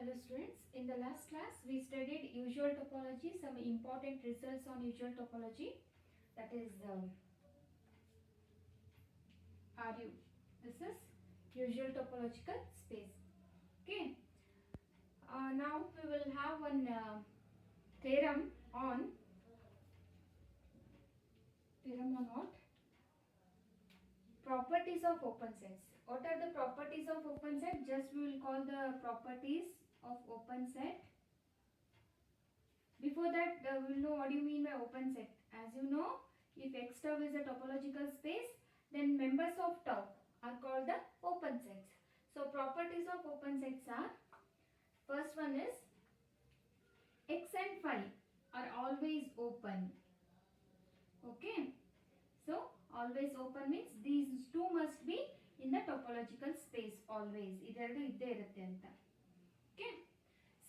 Hello students, in the last class we studied usual topology, some important results on usual topology, that is RU. This is usual topological space. Okay. Now we will have one theorem on what? Properties of open sets. What are the properties of open set? Just we will call the properties of open set. Before that, we will know what do you mean by open set. As you know, if X tau is a topological space, then members of tau are called the open sets. So, properties of open sets are, first one is X and phi are always open. Okay. So, always open means these two must be in the topological space always. ಇದೆರಡು ಇದ್ದೇ ಇರುತ್ತೆ ಅಂತ. Okay.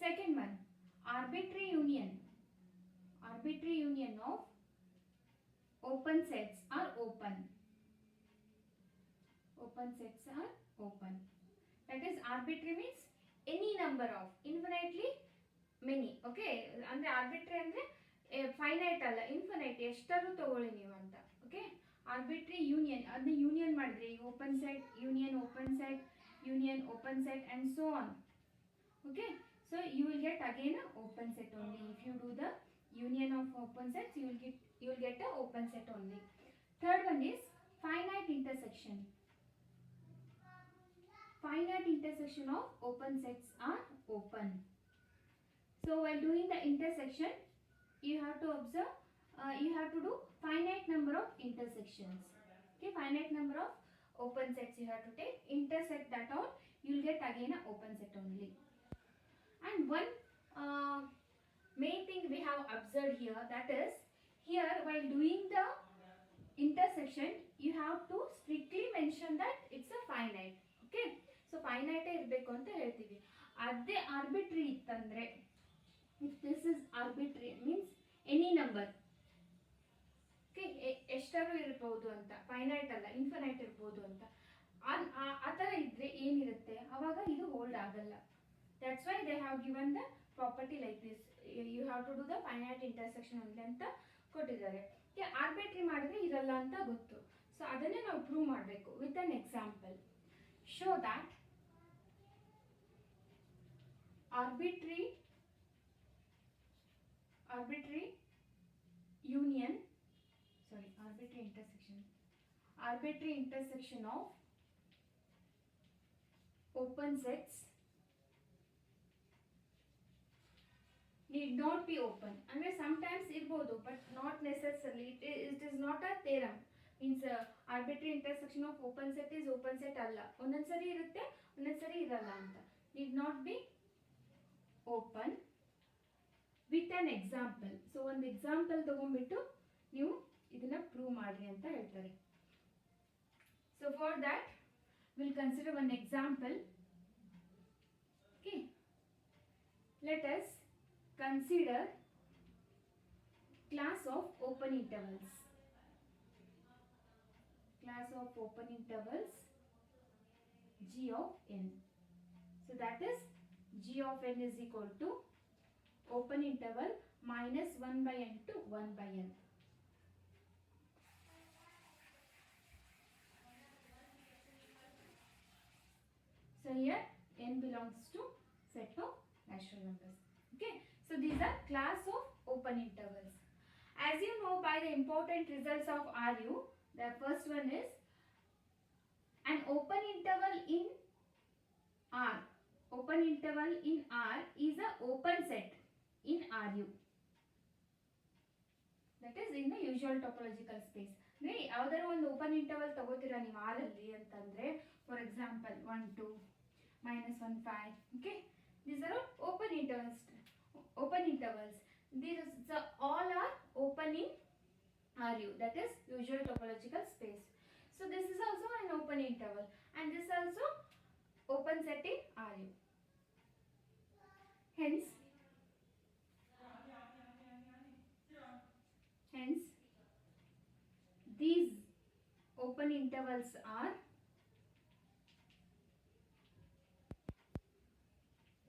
Second one, arbitrary union of open sets are open. Open sets are open. That is, arbitrary means any number of, infinitely many. Okay, ಅಂದ್ರೆ arbitrary ಅಂದ್ರೆ finite ಅಲ್ಲ, infinite, ಎಷ್ಟಾದ್ರೂ ತಗೊಳ್ಳಿ ನೀವು ಅಂತ. ಓಕೆ, ಆರ್ಬಿಟ್ರಿ ಯೂನಿಯನ್, ಅದನ್ನ ಯೂನಿಯನ್ ಮಾಡಿದ್ರೆ ಈಗ open set union open set and so on. Okay, so you will get again a open set only. If you do the union of open sets, you will get a open set only. Third one is finite intersection. Finite intersection of open sets are open. So while doing the intersection, you have to observe, you have to do finite number of intersections. Okay, finite number of open sets you have to take, intersect that all, you will get again a open set only. And one main thing we have observed here, that is, here while doing the intersection, you have to strictly mention that it's a finite. Okay, so finite ಇರಬೇಕು ಅಂತ ಹೇಳ್ತೀವಿ. ಅದೇ arbitrary ಇತ್ತಂದ್ರೆ, if this is arbitrary means any number, okay, ಎಷ್ಟಾದ್ರೂ ಇರಬಹುದು ಅಂತ, finite ಅಲ್ಲ, infinite ಇರಬಹುದು ಅಂತ. ಆ ಥರ ಇದ್ರೆ ಏನಿರುತ್ತೆ, ಅವಾಗ ಇದು ಹೋಲ್ಡ್ ಆಗಲ್ಲ. That's why they have given the property like this. You have to do the finite intersection only ಅಂತ ಕೊಟ್ಟಿದ್ದಾರೆ. ಆರ್ಬಿಟ್ರಿ ಮಾಡಿದ್ರೆ ಇರಲ್ಲ ಅಂತ ಗೊತ್ತು. ಸೊ ಅದನ್ನೇ ನಾವು ಪ್ರೂವ್ ಮಾಡಬೇಕು with an example. Show that arbitrary intersection of open sets need not be open. ಅಂದ್ರೆ sometimes ಇರಬಹುದು, but not necessarily. It is not a theorem. Means arbitrary intersection of open set is open set ಅಲ್ಲ. ಒಂದೊಂದ್ಸರಿ ಇರುತ್ತೆ, ಒಂದೊಂದ್ಸರಿ ಇರಲ್ಲ ಅಂತ. Need not be open with an example. So ಒಂದು example ತಗೊಂಡ್ಬಿಟ್ಟು ನೀವು ಇದನ್ನ ಪ್ರೂವ್ ಮಾಡ್ರಿ ಅಂತ ಹೇಳ್ತಾರೆ. So for that we'll consider one example. Okay, let us consider class of open intervals. Class of open intervals G of n. So that is G of n is equal to open interval minus 1 by n to 1 by n. So here n belongs to set of natural numbers. Okay, so these are class of open intervals. As you know by the important results of RU, the first one is an open interval in R. Open interval in R is a open set in RU. That is in the usual topological space. ಅಂದ್ರೆ ಯಾವ್ದಾದ್ರು ಒಂದು open interval ತಗೋತೀರಾ ನೀವು R ಅಲ್ಲಿ ಅಂತಂದ್ರೆ, for example 1 2 -1 5. Okay, these are open intervals. These all are open in RU, that is usual topological space. So this is also an open interval and this also open set in RU. Hence these open intervals are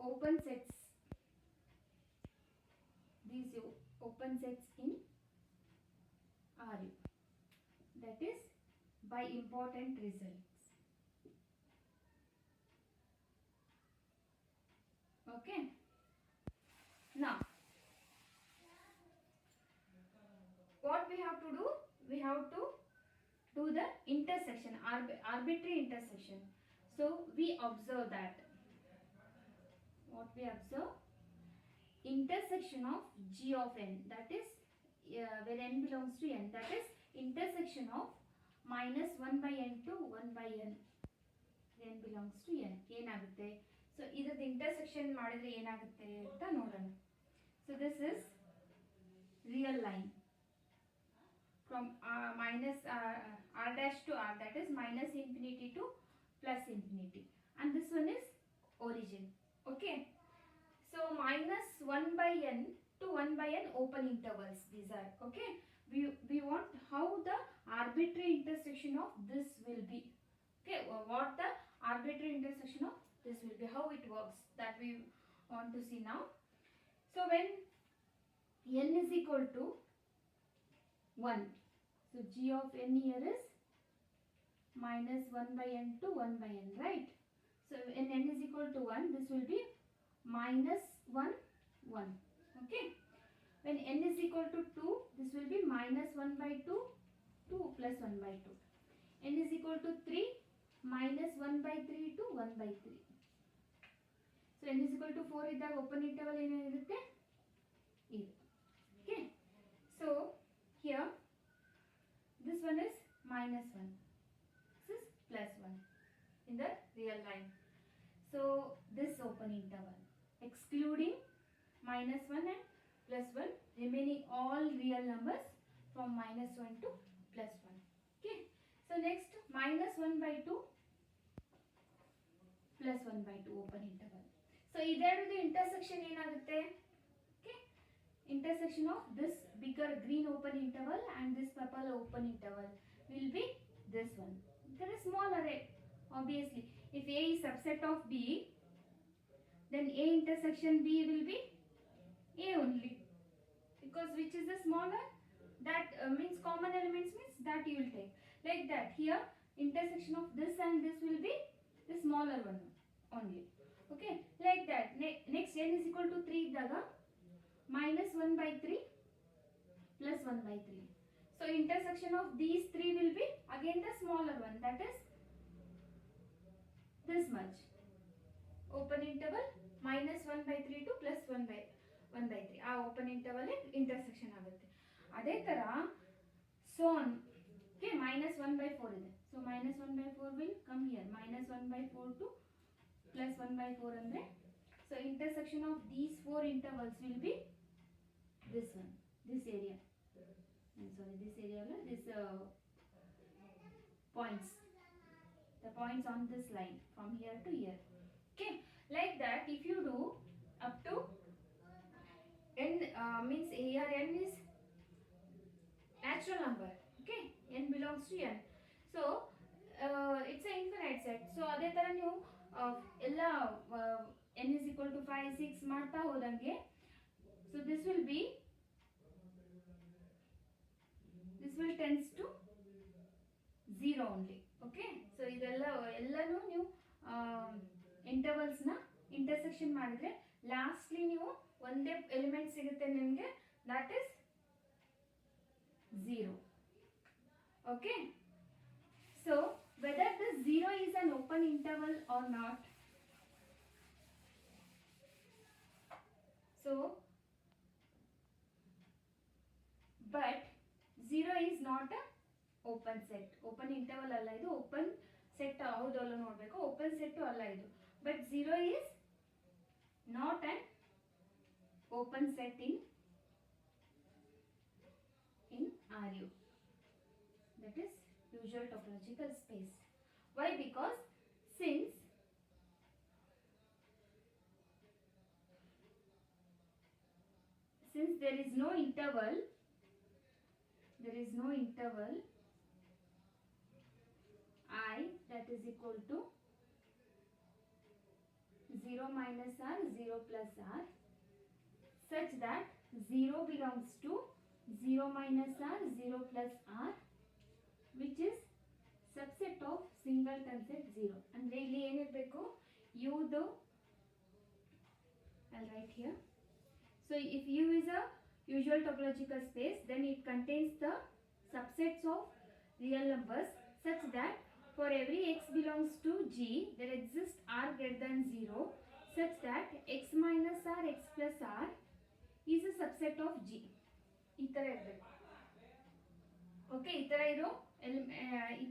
open sets, these open sets in RU, that is by important results. Okay. Now, what we have to do? We have to do the intersection, arbitrary intersection. So we observe that. What we observe? Intersection of G of n, that is where n belongs to n, that is intersection of minus 1 by n to 1 by n, n belongs to n, ಏನಾಗುತ್ತೆ? So ಇದರ intersection ಮಾಡಿದ್ರೆ ಏನಾಗುತ್ತೆ ಅಂತ ನೋಡೋಣ. So this is real line from minus r dash to r, that is minus infinity to plus infinity, and this one is origin. Okay, so minus 1 by n to 1 by n open intervals these are. Okay, we want how the arbitrary intersection of this will be. Okay, what the arbitrary intersection of this will be, how it works, that we want to see now. So when n is equal to 1, so g of n here is minus 1 by n to 1 by n, right? So when n is equal to 1, this will be minus 1, 1. Okay, when n is equal to 2, this will be minus 1 by 2, 2 plus 1 by 2. n is equal to 3, minus 1 by 3 to 1 by 3. So n is equal to 4 ಇದ್ದಾಗ open interval ಏನಾಗಿರುತ್ತೆ? ಇದು. Okay, so here this one is minus 1, this is plus 1 in the real line. So this open interval excluding minus 1 and plus 1, remaining all real numbers from minus 1 to plus 1. Okay, so next minus 1 by 2 plus 1 by 2 open interval. So ಇದರದ್ದು intersection ಏನಾಗುತ್ತೆ? Okay, intersection of this bigger green open interval and this purple open interval will be this one. There is small array. Obviously, if A is subset of B, then A intersection B will be A only, because which is the smaller, that means common elements means that you will take. Like that, here intersection of this and this will be the smaller one only. Okay, like that. Next n is equal to 3 daga minus 1 by 3 plus 1 by 3. So intersection of these three will be again the smaller one, that is this much. Open interval minus 1 by 3 to plus 1 by 3. ಆ open interval intersection ಆಗುತ್ತೆ. ಅದೇ ತರ so on. Okay, minus 1 by 4 ಇದೆ. So minus 1 by 4 will come here. Minus 1 by 4 to plus 1 by 4 andre. So intersection of these four intervals will be this one, this area. Sorry, this area, this points. The points on this line from here to here. Okay, like that, if you do up to n, means here n is natural number. Okay, n belongs to n. So it's an infinite set. So ಅದೇ ತರ ನೀವು ಎಲ್ಲ n is equal to 5, 6 ಮಾಡ್ತಾ ಹೋದಂಗೆ, so this will tends to 0 only. Okay, so ಎಲ್ಲಾನು ನೀವು intervals ನ intersection ಮಾಡಿದ್ರೆ ಲಾಸ್ಟ್ಲಿ ನೀವು ಒಂದೇ ಎಲಿಮೆಂಟ್ ಸಿಗುತ್ತೆ ನಿಮಗೆ, that is 0. Okay, so whether this 0 is an open interval or not, so but 0 is not a open set. Open interval ಅಲ್ಲ ಇದು, open set ಹೌದು ಅಲ್ಲ ನೋಡಬೇಕು. open set ಅಲ್ಲ ಇದು, but 0 is not an open set in RU, that is usual topological space. Why? Because since there is no interval I that is equal to 0 minus r, 0 plus r, such that 0 belongs to 0 minus r, 0 plus r, which is subset of singleton set 0. ಅಂದರೆ ಇಲ್ಲಿ ಏನಿರಬೇಕು uದು, I'll write here. So if U is a usual topological space, then it contains the subsets of real numbers such that for every x belongs to G, there exists r greater than 0 such that x minus r, x plus r is a subset of G. ಈ ಥರ ಇರಬೇಕು. Okay, ಈ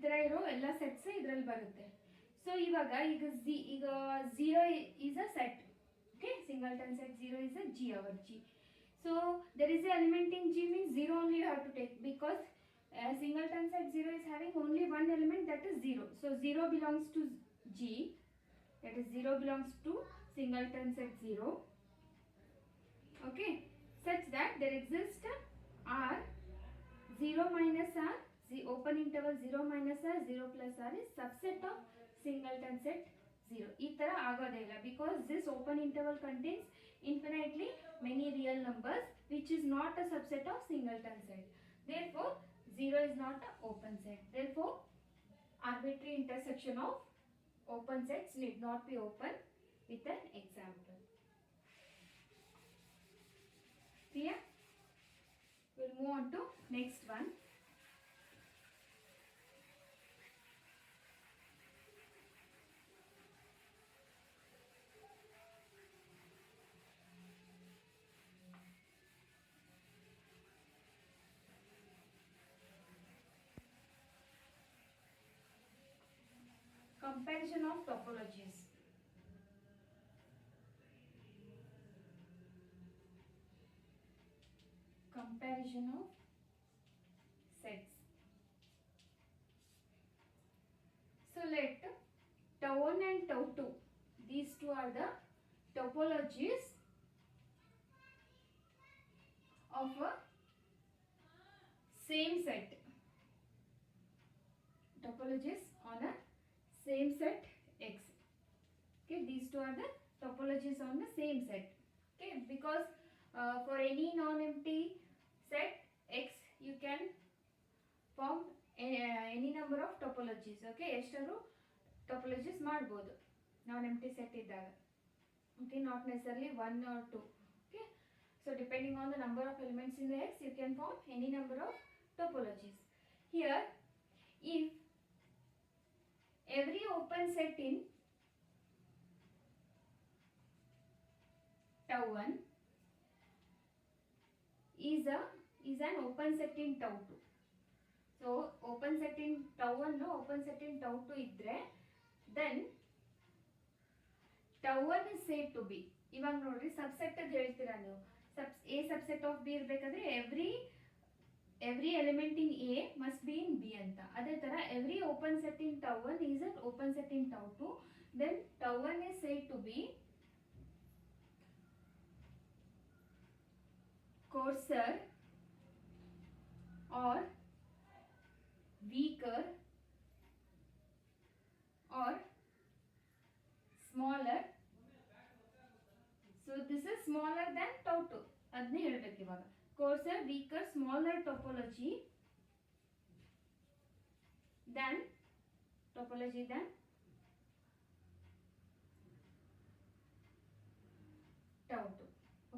ಥರ ಇರೋ ಎಲ್ಲ sets ಇದರಲ್ಲಿ ಬರುತ್ತೆ. So ಈಗ 0 is a set. Okay, singleton set 0 is a G, our G. So there is an element in G means 0 only you have to take, because singleton set 0 is having only one element, that is 0. So 0 belongs to G, that is 0 belongs to singleton set 0. Okay, such that there exists R, 0 minus R, the open interval 0 minus R, 0 plus R is subset of singleton set 0. ಈ ಥರ ಆಗೋದೇ ಇಲ್ಲ, because this open interval contains infinitely many real numbers which is not a subset of singleton set. Therefore 0 is not an open set. Therefore arbitrary intersection of open sets need not be open with an example. Clear? We'll move on to next one. Comparison of topologies. Comparison of sets. So let tau 1 and tau 2, these two are the topologies of a same set. Topologies on a same set X. Okay, these two are the topologies on the same set. Okay, because for any non-empty set X, you can form any number of topologies. Okay, ಎಷ್ಟಾದರೂ topologies ಮಾಡಬಹುದು non-empty set ಇದ್ದಾಗ. Okay, not necessarily 1 or 2. Okay, so depending on the number of elements in the X, you can form any number of topologies. Here, if every open set in tau 1 is an open set in tau 2. So open set in tau 1 no open set in tau 2 idre, then tau 1 is said to be, ಇವಾಗ ನೋಡ್ರಿ subset ಅಂತ ಹೇಳ್ತೀರಾ ನೀವು, A subset of B ಇರಬೇಕಾದ್ರೆ every element in A must be in B ಅಂತ. ಅದೇ ತರ every open set in tau 1 is an open set in tau 2, then tau 1 is said to be coarser or weaker or smaller. So this is smaller than tau 2. ಅದನ್ನೇ ಹೇಳಬೇಕು ಇವಾಗ. Coarser, weaker, smaller topology than tau 2.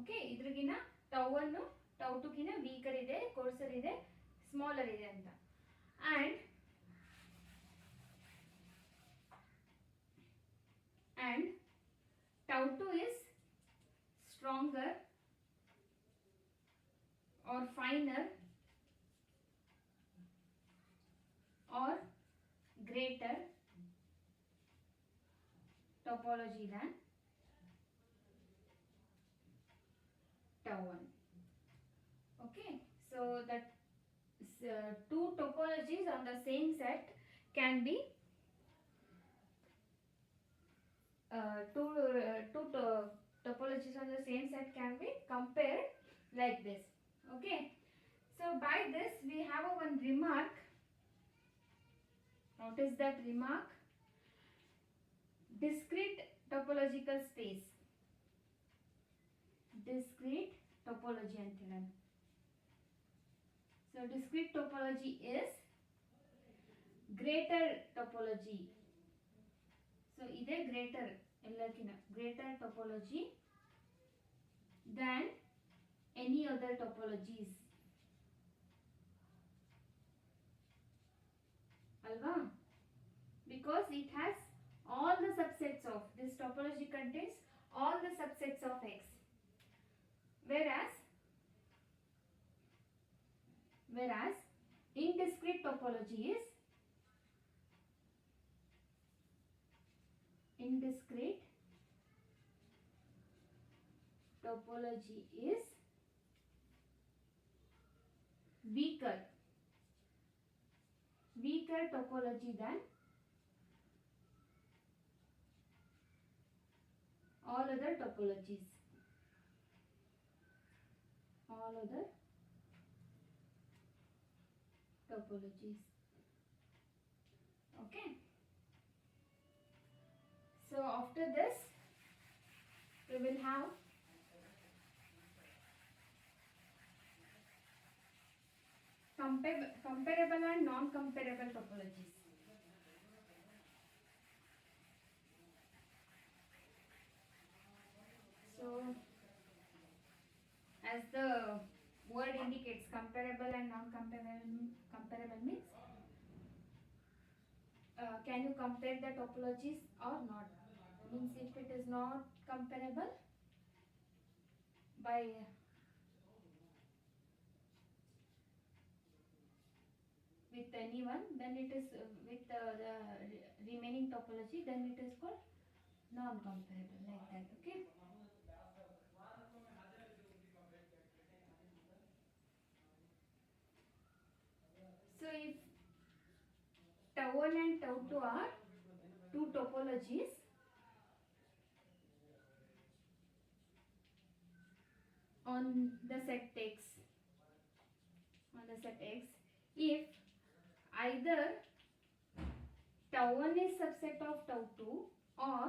Okay, ಇದ್ರಗಿನ tau 1 tau 2 ಗಿನ weaker ಇದೆ, coarser ಇದೆ, smaller ಇದೆ ಅಂತ. And tau 2 is stronger or finer or greater topology than tau 1. Okay, so that two topologies on the same set can be topologies on the same set can be compared like this. Okay, so by this we have one remark. Notice that remark. Discrete topological space, discrete topology ಅಂತ ಹೇಳೋಣ. So discrete topology is greater topology. So ಇದೆ greater ಎಲ್ಲಕ್ಕಿಂತ greater topology than any other topologies. Alva? Because it has all the subsets of, this topology contains all the subsets of X. Whereas indiscrete topology is weaker topology than all other topologies. Okay. So after this we will have comparable and non-comparable topologies. So as the word indicates, comparable and non-comparable means can you compare the topologies or not? Means if it is not comparable by with anyone, then it is with the remaining topology, then it is called non-comparable, like that. Okay. So if tau 1 and tau 2 are two topologies, on the set X, if either tau 1 is subset of tau 2 or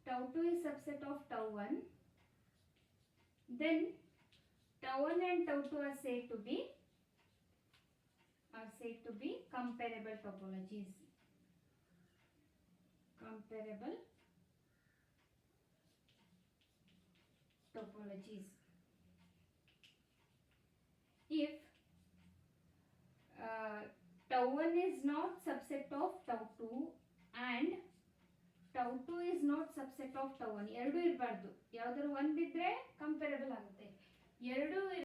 tau 2 is subset of tau 1, then tau 1 and tau 2 are said to be comparable topologies. If tau 1 is not subset of tau 2 and tau 2 is not subset of tau 1, ಎರಡು ಇರಬಾರ್ದು, ಯಾವ್ದಾದ್ರು ಒಂದಿದ್ರೆ comparable ಆಗುತ್ತೆ, ಎರಡು